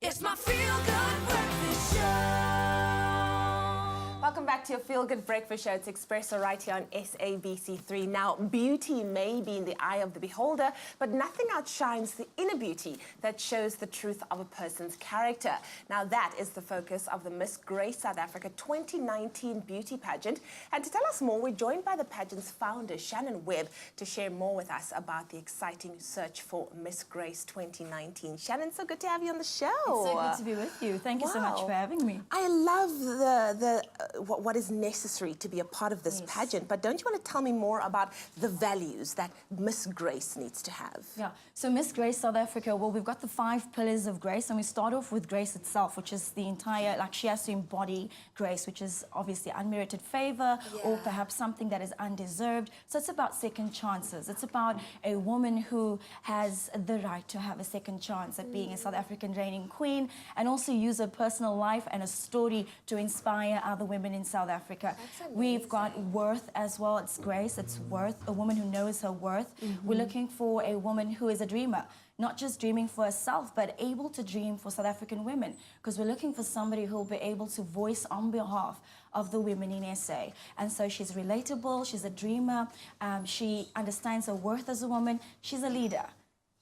It's my feel-good breakfast show. Welcome back to your Feel Good Breakfast Show. It's Expresso right here on SABC3. Now, beauty may be in the eye of the beholder, but nothing outshines the inner beauty that shows the truth of a person's character. Now, that is the focus of the Miss Grace South Africa 2019 Beauty Pageant. And to tell us more, we're joined by the pageant's founder, Shannon Webb, to share more with us about the exciting search for Miss Grace 2019. Shannon, so good to have you on the show. It's so good to be with you. Thank you so much for having me. I love what is necessary to be a part of this pageant, but don't you want to tell me more about the values that Miss Grace needs to have? Yeah, so Miss Grace South Africa, well, we've got the 5 pillars of grace, and we start off with grace itself, which is the entire, like, she has to embody grace, which is obviously unmerited favor or perhaps something that is undeserved. So it's about second chances. It's about a woman who has the right to have a second chance at being a South African reigning queen, and also use her personal life and a story to inspire other women in South Africa. We've got worth as well. It's grace, it's worth, a woman who knows her worth. We're looking for a woman who is a dreamer, not just dreaming for herself, but able to dream for South African women, because we're looking for somebody who will be able to voice on behalf of the women in SA. And so she's relatable, she's a dreamer, she understands her worth as a woman, she's a leader.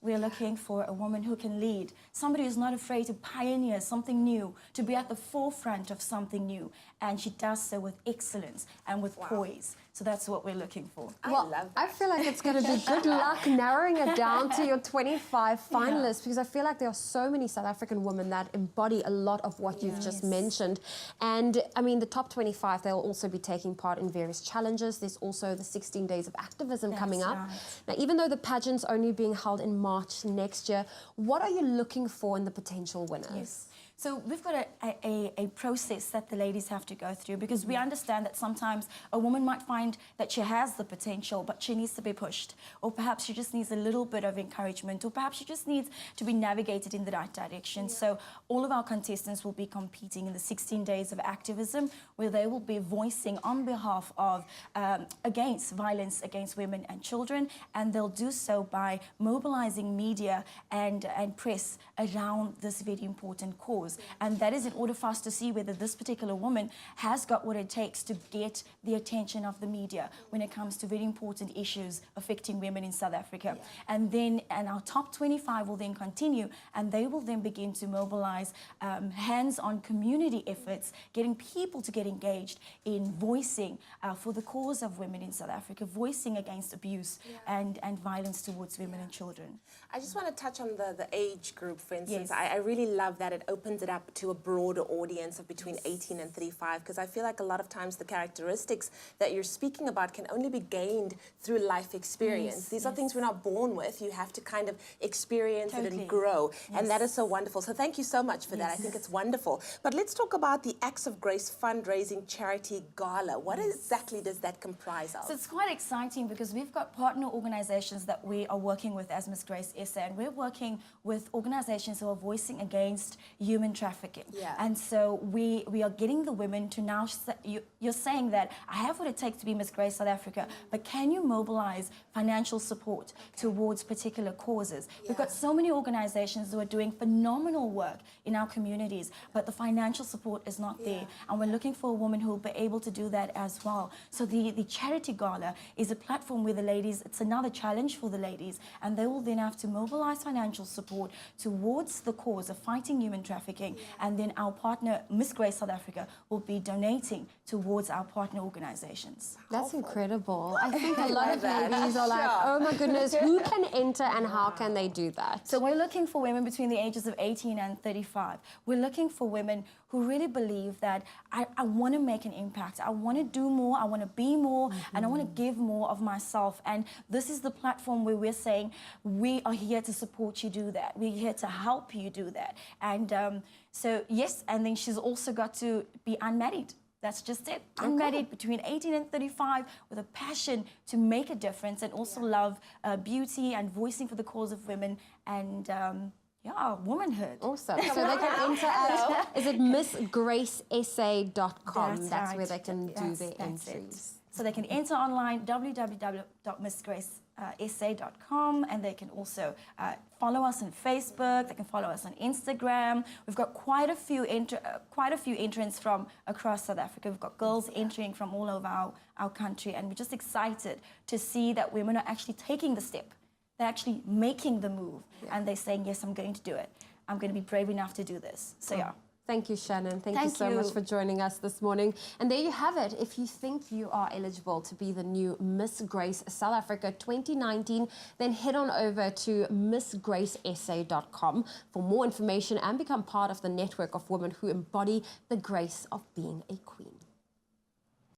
We're looking for a woman who can lead, somebody who's not afraid to pioneer something new, to be at the forefront of something new. And she does so with excellence and with poise. So that's what we're looking for. Well, I feel like it's going to be good luck narrowing it down to your 25 finalists, because I feel like there are so many South African women that embody a lot of what you've just mentioned. And I mean, the top 25, they'll also be taking part in various challenges. There's also the 16 days of activism coming up. Now, even though the pageant's only being held in March next year, what are you looking for in the potential winners? So we've got a process that the ladies have to go through, because we understand that sometimes a woman might find that she has the potential, but she needs to be pushed, or perhaps she just needs a little bit of encouragement, or perhaps she just needs to be navigated in the right direction. So all of our contestants will be competing in the 16 days of activism, where they will be voicing on behalf of against violence against women and children, and they'll do so by mobilizing media and press around this very important cause. And that is in order for us to see whether this particular woman has got what it takes to get the attention of the media when it comes to very important issues affecting women in South Africa. And then our top 25 will then continue, and they will then begin to mobilize hands-on community efforts, getting people to get engaged in voicing for the cause of women in South Africa, voicing against abuse and violence towards women and children. I just want to touch on the age group, for instance. I really love that it opens it up to a broader audience of between 18 and 35, because I feel like a lot of times the characteristics that you're speaking about can only be gained through life experience. These are things we're not born with. You have to kind of experience it and grow. And that is so wonderful. So thank you so much for that. I think it's wonderful. But let's talk about the Acts of Grace fundraising charity gala. What exactly does that comprise of? So it's quite exciting, because we've got partner organizations that we are working with as Miss Grace SA, and we're working with organizations who are voicing against human trafficking. And so we are getting the women to now, you're saying that I have what it takes to be Miss Grace South Africa, but can you mobilize financial support towards particular causes? We've got so many organizations who are doing phenomenal work in our communities, but the financial support is not there. And we're looking for a woman who will be able to do that as well. So the charity gala is a platform where the ladies, it's another challenge for the ladies, and they will then have to mobilize financial support towards the cause of fighting human trafficking. And then our partner, Miss Grace South Africa, will be donating towards our partner organizations. That's incredible. I think a lot of ladies are like, oh my goodness, who can enter and how can they do that? So we're looking for women between the ages of 18 and 35. We're looking for women who really believe that I want to make an impact. I want to do more, I want to be more, and I want to give more of myself. And this is the platform where we're saying we are here to support you do that. We're here to help you do that. And so, yes, and then she's also got to be unmarried. That's just it. Unmarried, between 18 and 35, with a passion to make a difference, and also love beauty and voicing for the cause of women and womanhood. Awesome. So they can enter at, is it missgracesa.com? That's where they can do their entries. So they can enter online, www.missgrace.com. SA.com, and they can also follow us on Facebook. They can follow us on Instagram. We've got quite a few entrants from across South Africa. We've got girls entering from all over our country, and we're just excited to see that women are actually taking the step. They're actually making the move, and they're saying, yes, I'm going to do it. I'm going to be brave enough to do this. So yeah. Thank you, Shannon. Thank you so much for joining us this morning. And there you have it. If you think you are eligible to be the new Miss Grace South Africa 2019, then head on over to missgracesa.com for more information and become part of the network of women who embody the grace of being a queen.